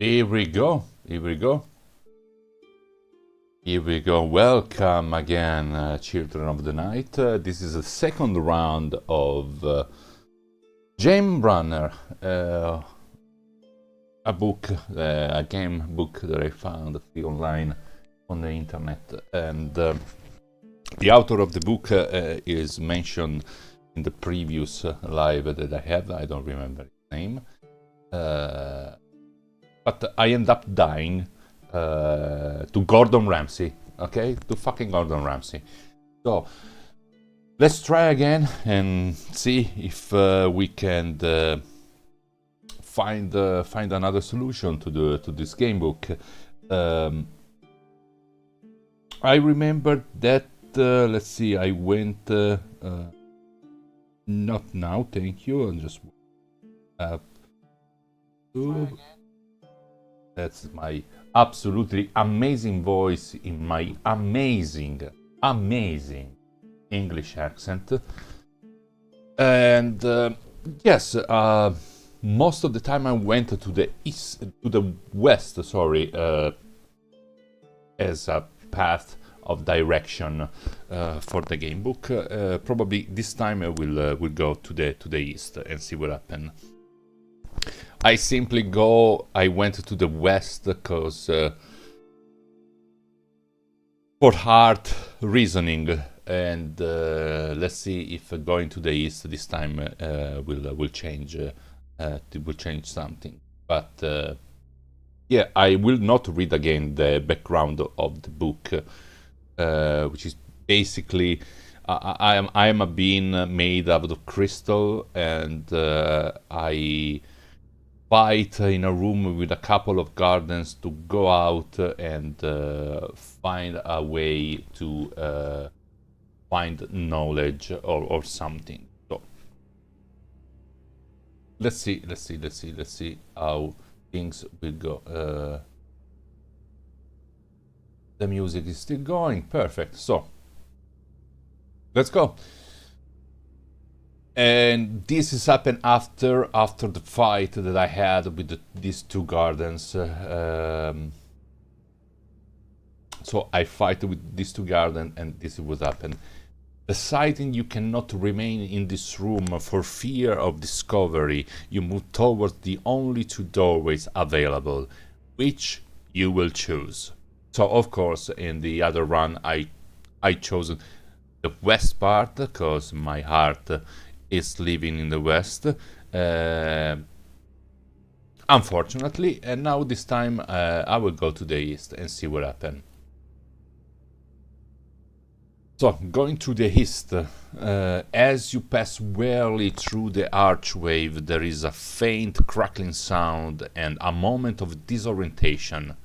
Here we go. Here we go. Here we go. Welcome again, children of the night. This is the second round of James Brunner, a book, a game book that I found free online on the internet. And the author of the book is mentioned in the previous live that I had. I don't remember his name. But I end up dying to Gordon Ramsay, okay? To fucking Gordon Ramsay. So, let's try again and see if we can find another solution to this game book. I remember that, let's see, I went, not now, thank you, I'm just that's my absolutely amazing voice in my amazing English accent. And yes, most of the time I went to the west, as a path of direction for the game book. Probably this time I will go to the east and see what happens. I went to the west because for hard reasoning, and let's see if going to the east this time will change something. But yeah, I will not read again the background of the book, which is basically I am a being made out of crystal, and I fight in a room with a couple of gardens to go out and find a way to find knowledge or something. So let's see how things will go. The music is still going, perfect. So let's go. And this has happened after the fight that I had with these two gardens. So I fight with these two gardens, and this is what happened. Deciding you cannot remain in this room for fear of discovery, you move towards the only two doorways available. Which you will choose? So of course, in the other run, I chose the west part because my heart is living in the west, unfortunately, and now this time I will go to the east and see what happens. So, going to the east, as you pass warily through the archway, there is a faint crackling sound and a moment of disorientation.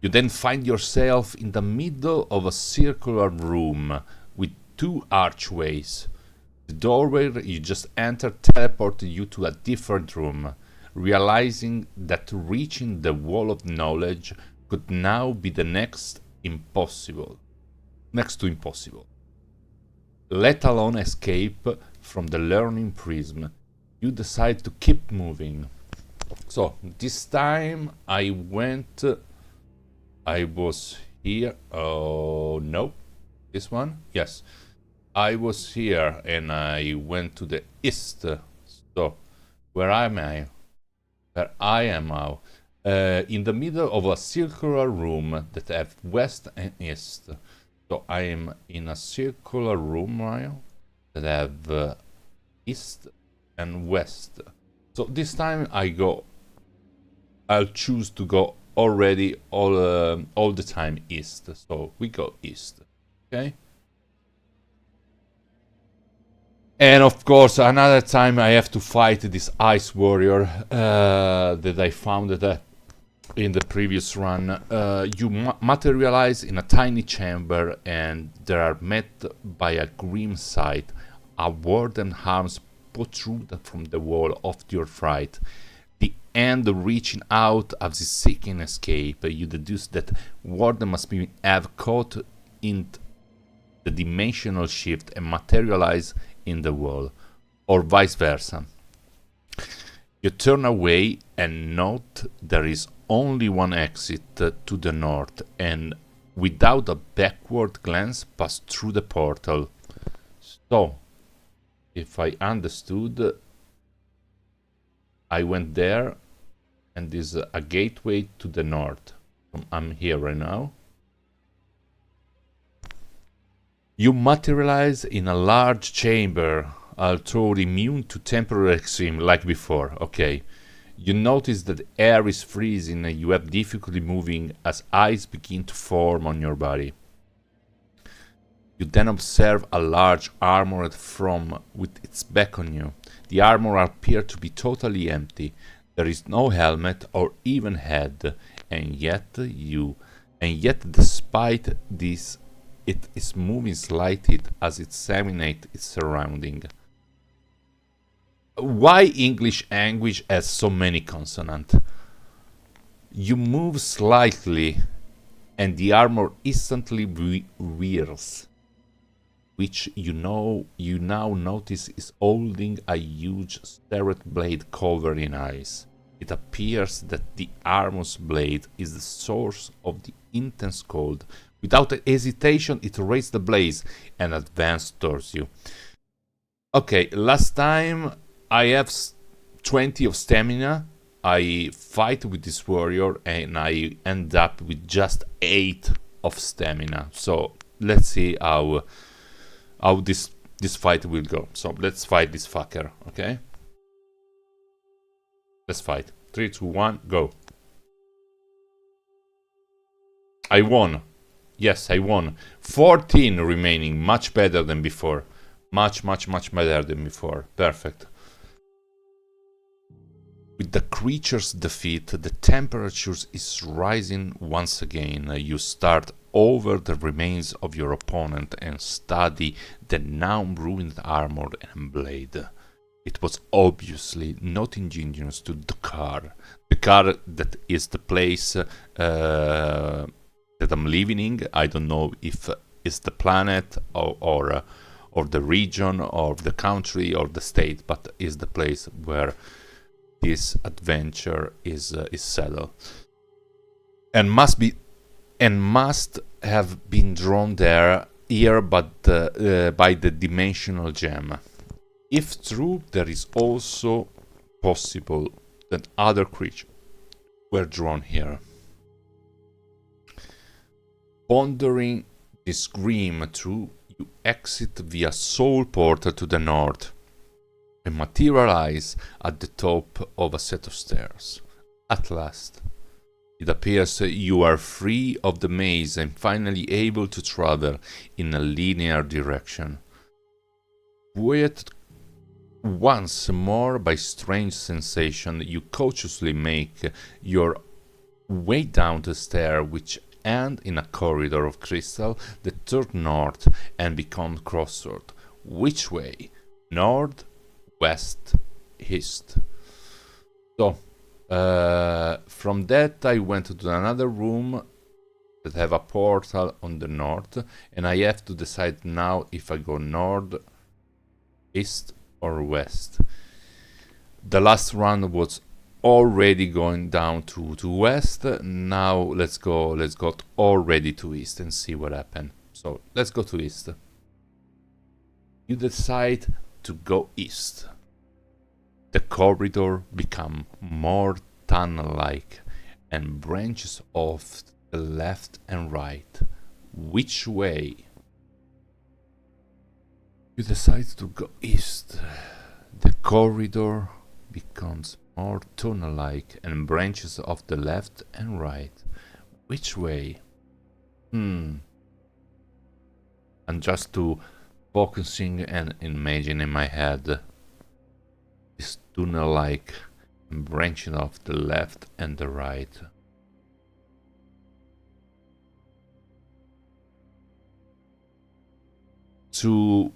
You then find yourself in the middle of a circular room with two archways. The doorway you just entered teleported you to a different room, realizing that reaching the wall of knowledge could now be the next to impossible. Let alone escape from the learning prism, you decide to keep moving. So this time I was here. Oh no, this one? Yes. I was here and I went to the east. So, where am I? Where I am now? In the middle of a circular room that have west and east. So I am in a circular room now that have east and west. So this time I'll choose to go already all the time east. So we go east. Okay. And of course, another time I have to fight this ice warrior that I found in the previous run. You materialize in a tiny chamber and they are met by a grim sight. A warden arms protrude from the wall of your fright. The end reaching out as he seeking escape. You deduce that warden must have caught in the dimensional shift and materialize in the wall, or vice versa. You turn away and note there is only one exit to the north, and without a backward glance pass through the portal. So, if I understood, I went there, and there's a gateway to the north. I'm here right now. You materialize in a large chamber, although immune to temporary extreme, like before. Okay. You notice that the air is freezing and you have difficulty moving as ice begin to form on your body. You then observe a large armored form with its back on you. The armor appears to be totally empty. There is no helmet or even head, and yet despite this, it is moving slightly as it examines its surrounding. Why English language has so many consonants? You move slightly and the armor instantly whirls, which you now notice is holding a huge serrated blade covered in ice. It appears that the armor's blade is the source of the intense cold. Without hesitation, it raised the blade and advanced towards you. Okay, last time I have 20 of stamina. I fight with this warrior and I end up with just 8 of stamina. So let's see how this fight will go. So let's fight this fucker, okay? Let's fight. 3, 2, 1, go. I won. Yes, I won. 14 remaining, much better than before. Much better than before. Perfect. With the creature's defeat, the temperature is rising once again. You start over the remains of your opponent and study the now ruined armor and blade. It was obviously not indigenous to Dakar. Dakar, that is the place that I'm living in. I don't know if it's the planet or the region or the country or the state, but is the place where this adventure is settled, and must have been drawn here by the dimensional gem. If true, there is also possible that other creatures were drawn here. Pondering this grim through, you exit via Soul Portal to the north and materialize at the top of a set of stairs. At last, it appears you are free of the maze and finally able to travel in a linear direction. Buoyed once more by strange sensation, you cautiously make your way down the stair, which end in a corridor of crystal that turns north and becomes crossroad. Which way? North, west, east. So from that I went to another room that have a portal on the north, and I have to decide now if I go north, east or west. The last run was already going down to west. Now let's go already to east and see what happened. So let's go to east. You decide to go east. The corridor become more tunnel-like and branches off to the left and right. Which way? You decide to go east. The corridor becomes more tunnel-like and branches off the left and right. Which way? And just to focusing and imagine in my head this tunnel-like and branching off the left and the right. To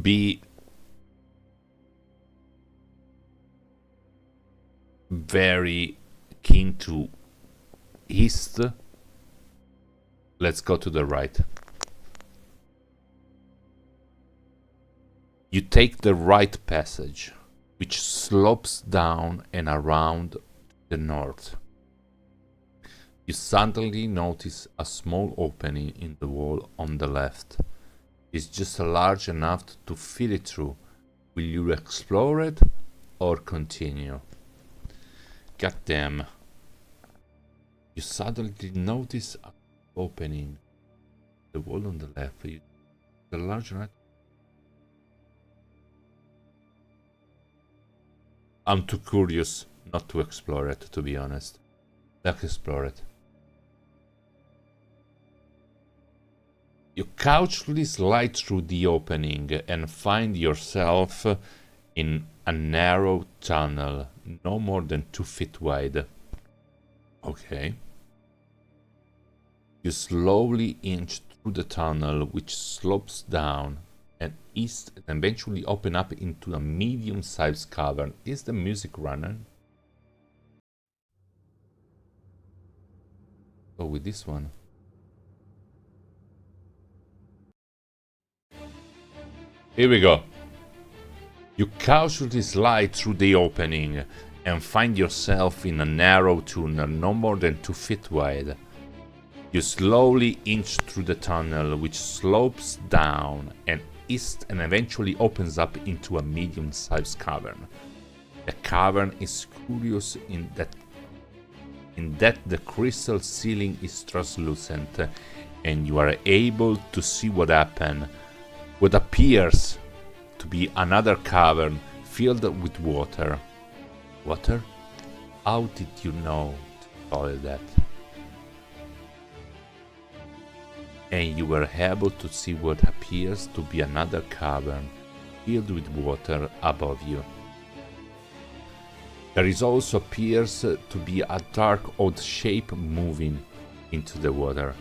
be very keen to east, let's go to the right. You take the right passage, which slopes down and around the north. You suddenly notice a small opening in the wall on the left. It's just large enough to fit it through. Will you explore it or continue? God damn. You suddenly notice an opening in the wall on the left. It's large enough. I'm too curious not to explore it, to be honest. Let's explore it. You cautiously slide through the opening and find yourself in a narrow tunnel, no more than 2 feet wide. Okay. You slowly inch through the tunnel, which slopes down and east and eventually open up into a medium-sized cavern. Is the music running? Go with this one. Here we go. You cautiously slide through the opening and find yourself in a narrow tunnel, no more than 2 feet wide. You slowly inch through the tunnel, which slopes down and east and eventually opens up into a medium-sized cavern. The cavern is curious in that the crystal ceiling is translucent and you are able to see what appears to be another cavern filled with water. Water? How did you know to call it that? And you were able to see what appears to be another cavern filled with water above you. There is also appears to be a dark odd shape moving into the water.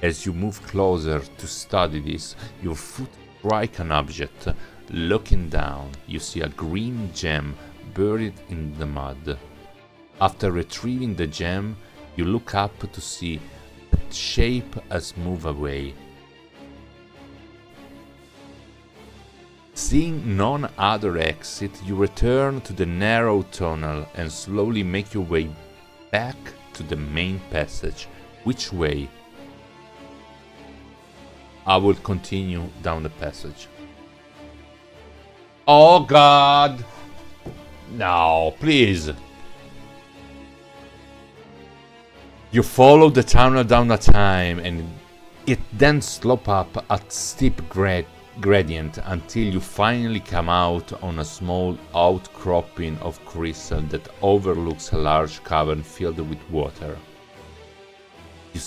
As you move closer to study this, your foot strikes an object. Looking down, you see a green gem buried in the mud. After retrieving the gem, you look up to see that shape has moved away. Seeing none other exit, you return to the narrow tunnel and slowly make your way back to the main passage. Which way? I will continue down the passage. Oh God! No, please. You follow the tunnel down a time and it then slopes up a steep gradient until you finally come out on a small outcropping of crystal that overlooks a large cavern filled with water. You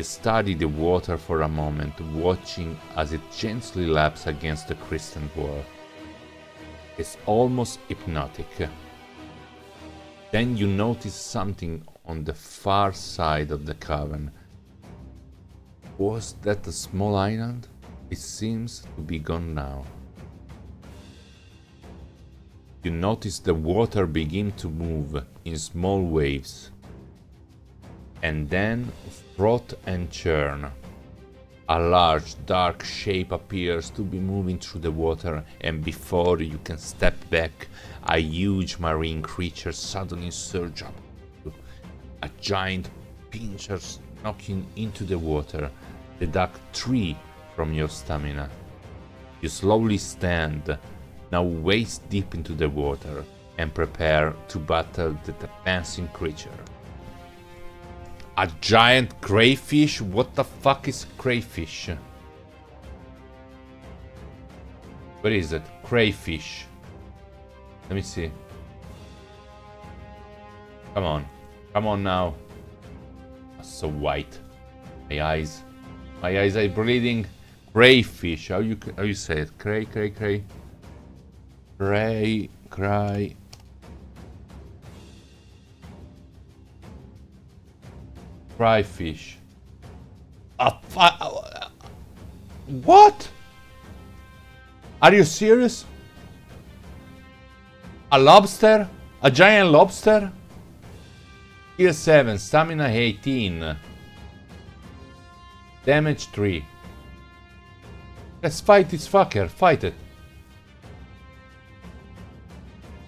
study the water for a moment, watching as it gently laps against the crystal wall. It's almost hypnotic. Then you notice something on the far side of the cavern. Was that a small island? It seems to be gone now. You notice the water begin to move in small waves, and then froth and churn. A large dark shape appears to be moving through the water, and before you can step back, a huge marine creature suddenly surges up. A giant pincher knocking into the water, deduct 3 from your stamina. You slowly stand, now waist deep into the water, and prepare to battle the advancing creature. A giant crayfish? What the fuck is crayfish? Where is it? Crayfish. Let me see. Come on. Come on now. That's so white. My eyes are bleeding. Crayfish. How you say it? Cray. Cry. Crayfish. What? Are you serious? A lobster? A giant lobster? Skill 7, stamina 18. Damage 3. Let's fight this fucker. Fight it.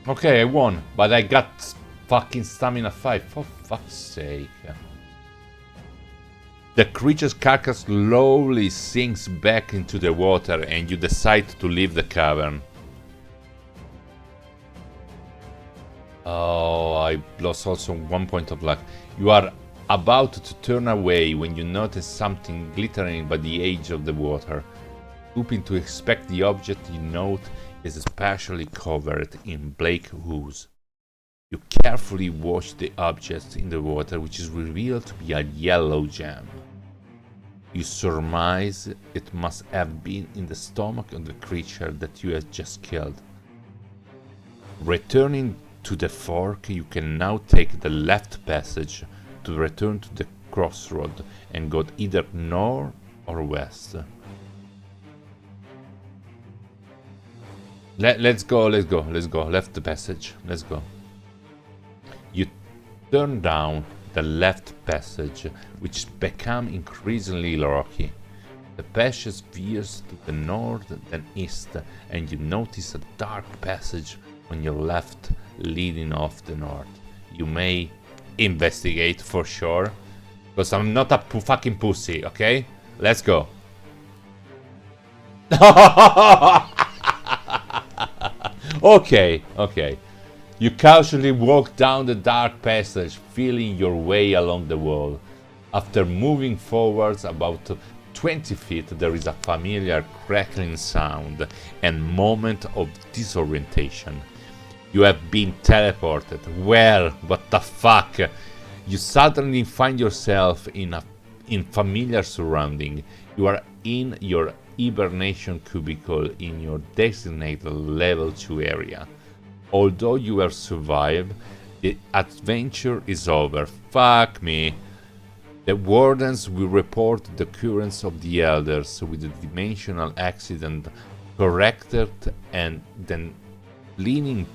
Okay, I won, but I got fucking stamina 5, for fuck's sake. The creature's carcass slowly sinks back into the water and you decide to leave the cavern. Oh, I lost also 1 point of luck. You are about to turn away when you notice something glittering by the edge of the water. Stooping to inspect the object you note is partially covered in black ooze. You carefully watch the object in the water, which is revealed to be a yellow gem. You surmise it must have been in the stomach of the creature that you had just killed. Returning to the fork, you can now take the left passage to return to the crossroad and go either north or west. Let's go. Left passage. Let's go. You turn down the left passage, which become increasingly rocky. The passage veers to the north then east, and you notice a dark passage on your left leading off the north. You may investigate for sure, because I'm not a fucking pussy, okay? Let's go. Okay. You cautiously walk down the dark passage, feeling your way along the wall. After moving forwards about 20 feet, there is a familiar crackling sound and moment of disorientation. You have been teleported. Well, what the fuck? You suddenly find yourself in familiar surrounding. You are in your hibernation cubicle in your designated level 2 area. Although you have survived, the adventure is over. Fuck me. The wardens will report the occurrence of the elders with the dimensional accident corrected and then learning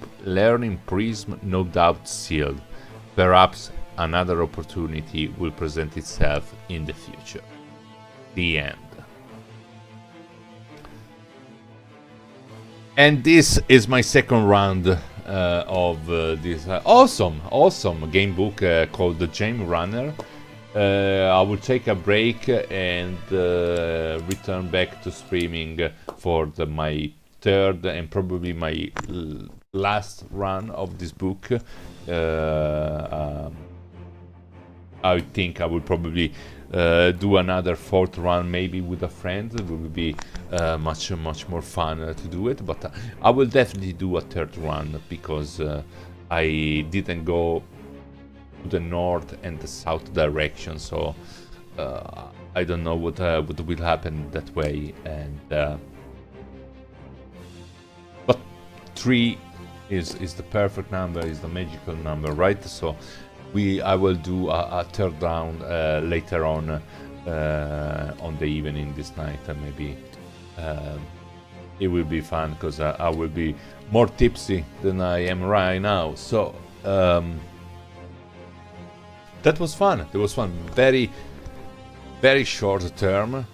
prism no doubt sealed. Perhaps another opportunity will present itself in the future. The end. And this is my second round of this awesome game book called The Gem Runner. I will take a break and return back to streaming for my third and probably my last run of this book. I think I will probably do another fourth run, maybe with a friend. It will be much more fun to do it, but I will definitely do a third run because I didn't go to the north and the south direction, so I don't know what will happen that way. And but 3 is the perfect number, is the magical number, right? So I will do a third round later on the evening this night, and maybe it will be fun because I will be more tipsy than I am right now. So that was fun. It was fun. Very, very short term.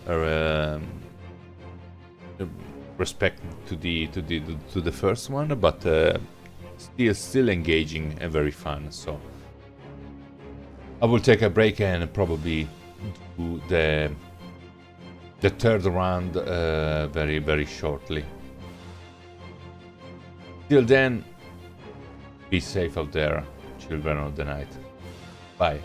Respect to the first one, but still engaging and very fun. So I will take a break and probably do the third round very, very shortly. Till then, be safe out there, children of the night. Bye.